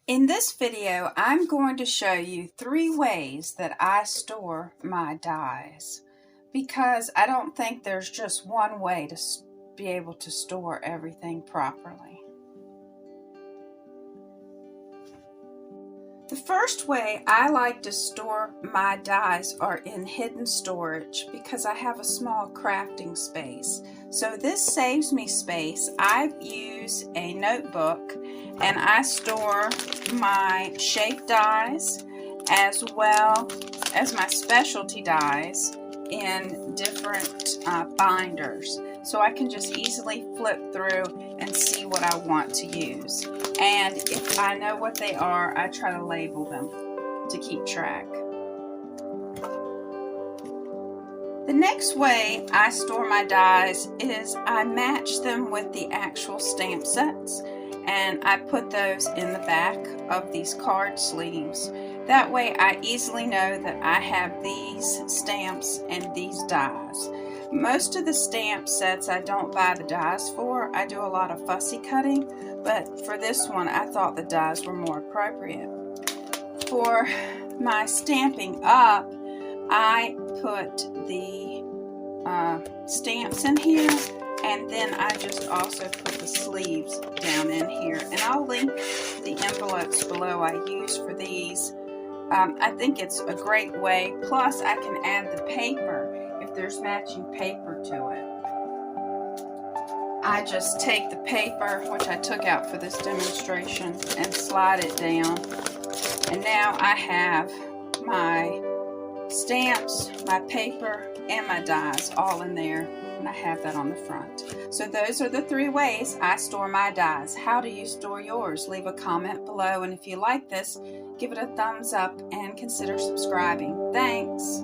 In this video, I'm going to show you 3 ways that I store my dies because I don't think there's just one way to be able to store everything properly. The first way I like to store my dies are in hidden storage because I have a small crafting space. So this saves me space. I use a notebook and I store my shape dies as well as my specialty dies in different binders. So I can just easily flip through and see what I want to use. And if I know what they are, I try to label them to keep track. The next way I store my dies is I match them with the actual stamp sets, and I put those in the back of these card sleeves. That way I easily know that I have these stamps and these dies. Most of the stamp sets I don't buy the dies for. I do a lot of fussy cutting, but for this one I thought the dies were more appropriate. For my Stampin' Up, I put the stamps in here, and then I just also put the sleeves down in here. And I'll link the envelopes below I use for these. I think it's a great way. Plus I can add the paper if there's matching paper to it. I just take the paper, which I took out for this demonstration, and slide it down. And now I have my stamps, my paper, and my dies all in there, and I have that on the front. So those are the 3 ways I store my dies. How do you store yours? Leave a comment below, and if you like this, give it a thumbs up and consider subscribing. Thanks.